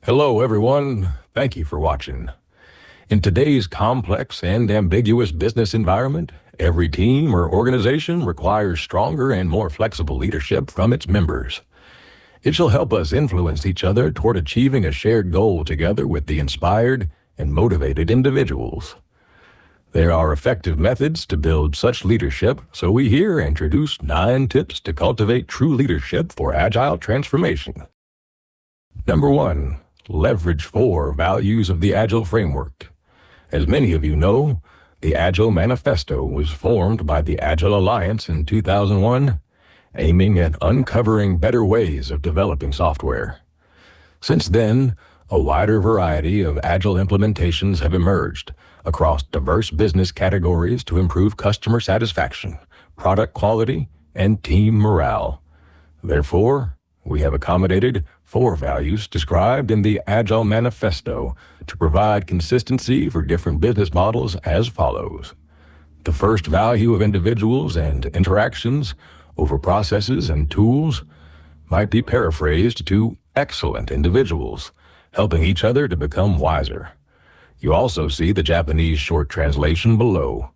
Hello, everyone. Thank you for watching. In today's complex and ambiguous business environment, every team or organization requires stronger and more flexible leadership from its members. It shall help us influence each other toward achieving a shared goal together with the inspired and motivated individuals. There are effective methods to build such leadership, so we here introduce 9 tips to cultivate true leadership for Agile Transformation. Number 1. Leverage 4 values of the Agile framework. As many of you know, the Agile Manifesto was formed by the Agile Alliance in 2001, aiming at uncovering better ways of developing software. Since then, a wider variety of Agile implementations have emerged across diverse business categories to improve customer satisfaction, product quality, and team morale. Therefore, we have accommodated 4 values described in the Agile Manifesto to provide consistency for different business models as follows. The first value of individuals and interactions over processes and tools might be paraphrased to excellent individuals, helping each other to become wiser. You also see the Japanese short translation below.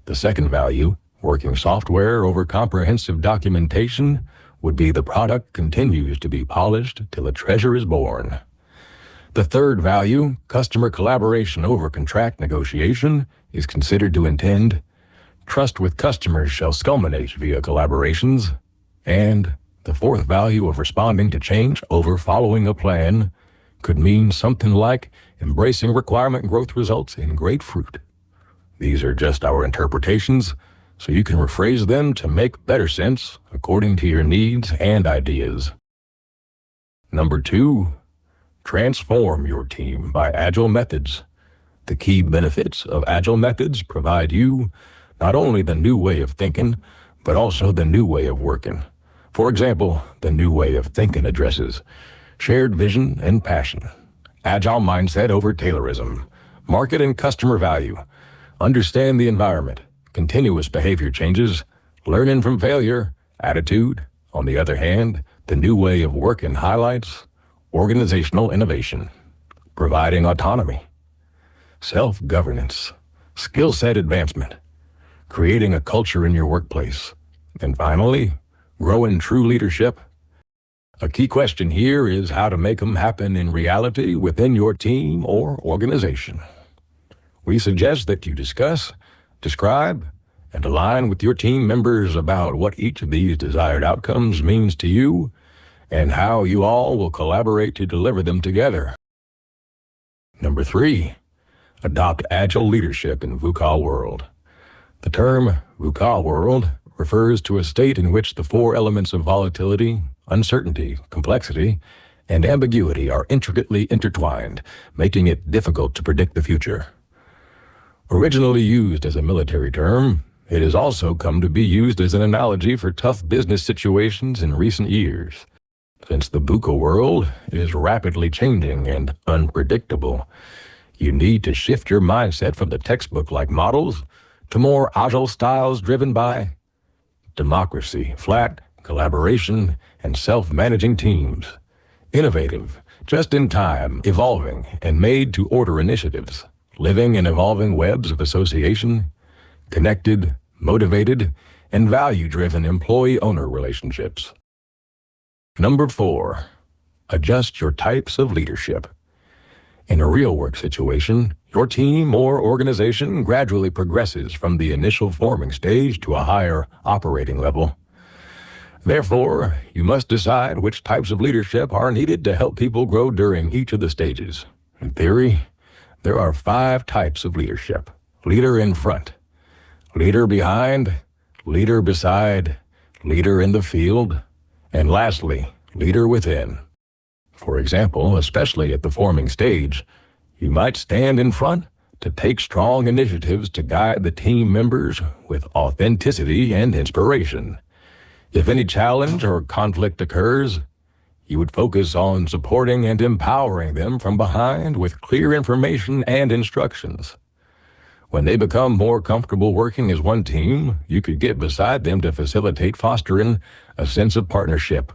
The second value, working software over comprehensive documentation, would be the product continues to be polished till a treasure is born. The third value, customer collaboration over contract negotiation, is considered to intend trust with customers shall culminate via collaborations. And the fourth value of responding to change over following a plan could mean something like embracing requirement growth results in great fruit. These are just our interpretations, so you can rephrase them to make better sense according to your needs and ideas. Number 2, transform your team by Agile methods. The key benefits of Agile methods provide you not only the new way of thinking, but also the new way of working. For example, the new way of thinking addresses shared vision and passion, Agile mindset over Taylorism, market and customer value, understand the environment, continuous behavior changes, learning from failure, attitude. On the other hand, the new way of working highlights organizational innovation, providing autonomy, self-governance, skill set advancement, creating a culture in your workplace, and finally, growing true leadership. A key question here is how to make them happen in reality within your team or organization. We suggest that you discuss, describe, and align with your team members about what each of these desired outcomes means to you and how you all will collaborate to deliver them together. Number 3, adopt Agile leadership in VUCA world. The term VUCA world refers to a state in which the 4 elements of volatility, uncertainty, complexity, and ambiguity are intricately intertwined, making it difficult to predict the future. Originally used as a military term, it has also come to be used as an analogy for tough business situations in recent years. Since the VUCA world is rapidly changing and unpredictable, you need to shift your mindset from the textbook-like models to more Agile styles driven by democracy, flat collaboration, and self-managing teams. Innovative, just-in-time, evolving, and made-to-order initiatives. Living in evolving webs of association, connected, motivated, and value-driven employee-owner relationships. Number 4, adjust your types of leadership. In a real work situation, your team or organization gradually progresses from the initial forming stage to a higher operating level. Therefore, you must decide which types of leadership are needed to help people grow during each of the stages. In theory, there are 5 types of leadership. Leader in front, leader behind, leader beside, leader in the field, and lastly, leader within. For example, especially at the forming stage, you might stand in front to take strong initiatives to guide the team members with authenticity and inspiration. If any challenge or conflict occurs, you would focus on supporting and empowering them from behind with clear information and instructions. When they become more comfortable working as one team, you could get beside them to facilitate fostering a sense of partnership.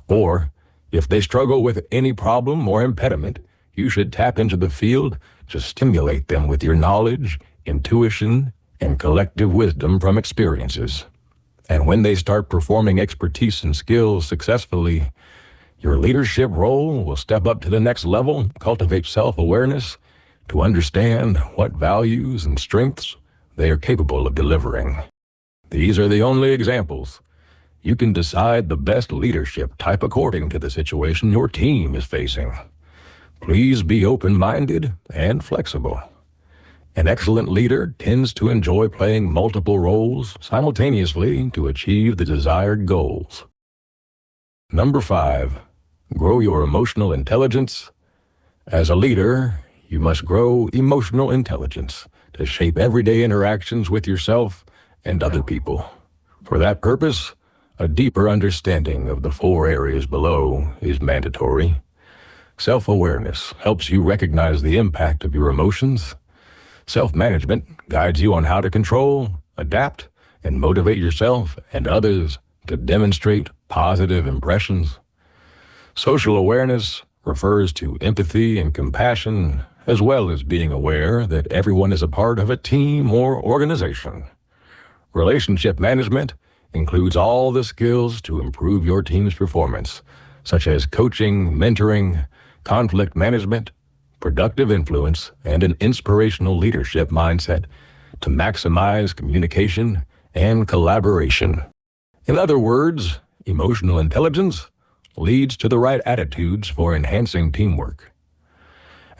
Or, if they struggle with any problem or impediment, you should tap into the field to stimulate them with your knowledge, intuition, and collective wisdom from experiences. And when they start performing expertise and skills successfully, your leadership role will step up to the next level, cultivate self-awareness to understand what values and strengths they are capable of delivering. These are the only examples. You can decide the best leadership type according to the situation your team is facing. Please be open-minded and flexible. An excellent leader tends to enjoy playing multiple roles simultaneously to achieve the desired goals. Number 5, grow your emotional intelligence. As a leader, you must grow emotional intelligence to shape everyday interactions with yourself and other people. For that purpose, a deeper understanding of the 4 areas below is mandatory. Self-awareness helps you recognize the impact of your emotions. Self-management guides you on how to control, adapt, and motivate yourself and others to demonstrate positive impressions. Social awareness refers to empathy and compassion, as well as being aware that everyone is a part of a team or organization. Relationship management includes all the skills to improve your team's performance, such as coaching, mentoring, conflict management, productive influence, and an inspirational leadership mindset to maximize communication and collaboration. In other words, emotional intelligence leads to the right attitudes for enhancing teamwork.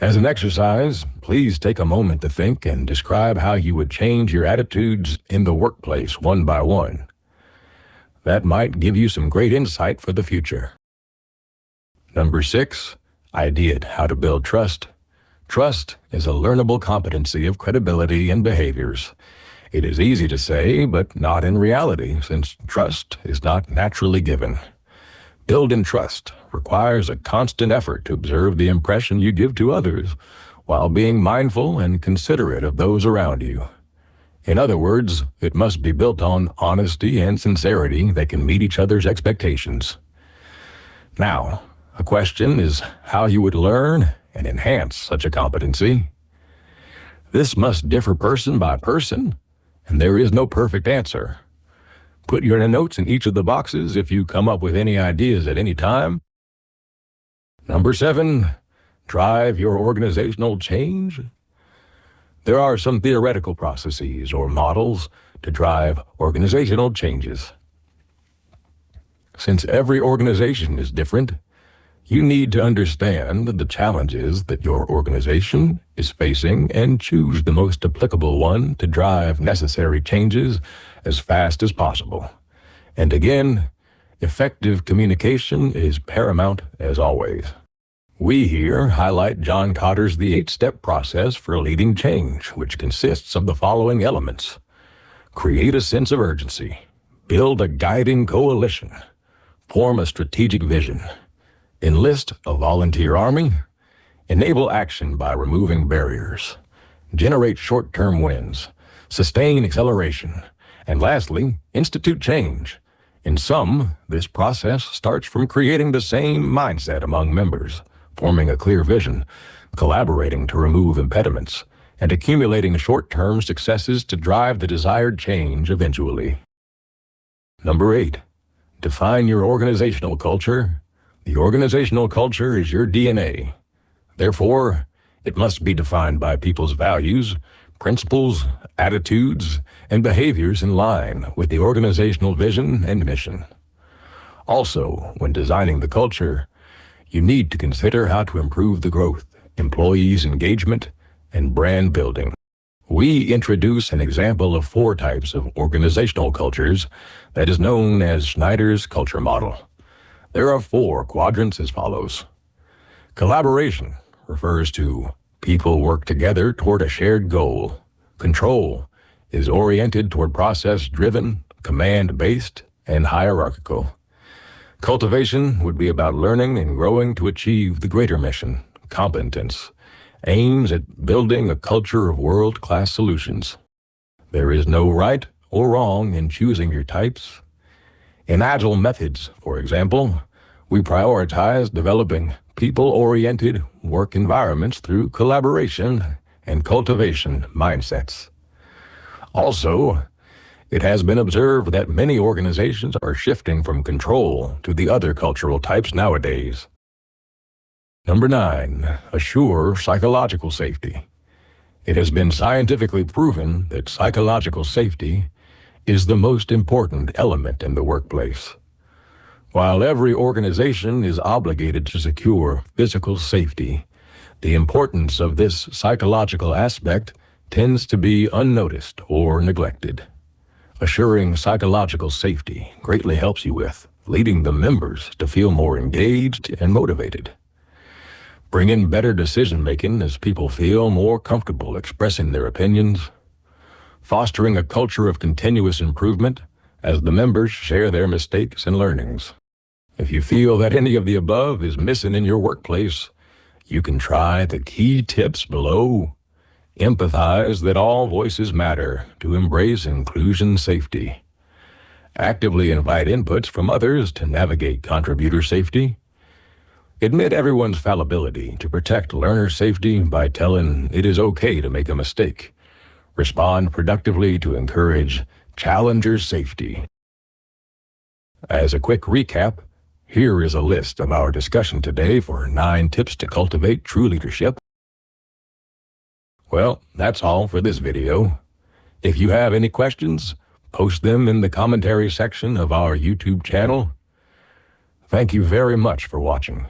As an exercise, please take a moment to think and describe how you would change your attitudes in the workplace one by one. That might give you some great insight for the future. Number 6, Ideate, how to build trust. Trust is a learnable competency of credibility and behaviors. It is easy to say, but not in reality, since trust is not naturally given. Building trust requires a constant effort to observe the impression you give to others, while being mindful and considerate of those around you. In other words, it must be built on honesty and sincerity that can meet each other's expectations. Now, a question is how you would learn and enhance such a competency. This must differ person by person, and there is no perfect answer. Put your notes in each of the boxes if you come up with any ideas at any time. Number 7, drive your organizational change. There are some theoretical processes or models to drive organizational changes. Since every organization is different, you need to understand the challenges that your organization is facing and choose the most applicable one to drive necessary changes as fast as possible. And again, effective communication is paramount as always. We here highlight John Cotter's The 8-Step Process for Leading Change, which consists of the following elements. Create a sense of urgency. Build a guiding coalition. Form a strategic vision. Enlist a volunteer army. Enable action by removing barriers. Generate short-term wins. Sustain acceleration. And lastly, institute change. In sum, this process starts from creating the same mindset among members, forming a clear vision, collaborating to remove impediments, and accumulating short-term successes to drive the desired change eventually. Number 8, define your organizational culture. The organizational culture is your DNA. Therefore, it must be defined by people's values, principles, attitudes, and behaviors in line with the organizational vision and mission. Also, when designing the culture, you need to consider how to improve the growth, employees' engagement, and brand building. We introduce an example of 4 types of organizational cultures that is known as Schneider's culture model. There are 4 quadrants as follows. Collaboration refers to people work together toward a shared goal. Control is oriented toward process-driven, command-based, and hierarchical. Cultivation would be about learning and growing to achieve the greater mission. Competence aims at building a culture of world-class solutions. There is no right or wrong in choosing your types. In Agile methods, for example, we prioritize developing people-oriented work environments through collaboration and cultivation mindsets. Also, it has been observed that many organizations are shifting from control to the other cultural types nowadays. Number 9, assure psychological safety. It has been scientifically proven that psychological safety is the most important element in the workplace. While every organization is obligated to secure physical safety, the importance of this psychological aspect tends to be unnoticed or neglected. Assuring psychological safety greatly helps you with leading the members to feel more engaged and motivated. Bring in better decision-making as people feel more comfortable expressing their opinions. Fostering a culture of continuous improvement as the members share their mistakes and learnings. If you feel that any of the above is missing in your workplace, you can try the key tips below. Empathize that all voices matter to embrace inclusion safety. Actively invite inputs from others to navigate contributor safety. Admit everyone's fallibility to protect learner safety by telling it is okay to make a mistake. Respond productively to encourage challenger safety. As a quick recap, here is a list of our discussion today for 9 tips to cultivate true leadership. Well, that's all for this video. If you have any questions, post them in the commentary section of our YouTube channel. Thank you very much for watching.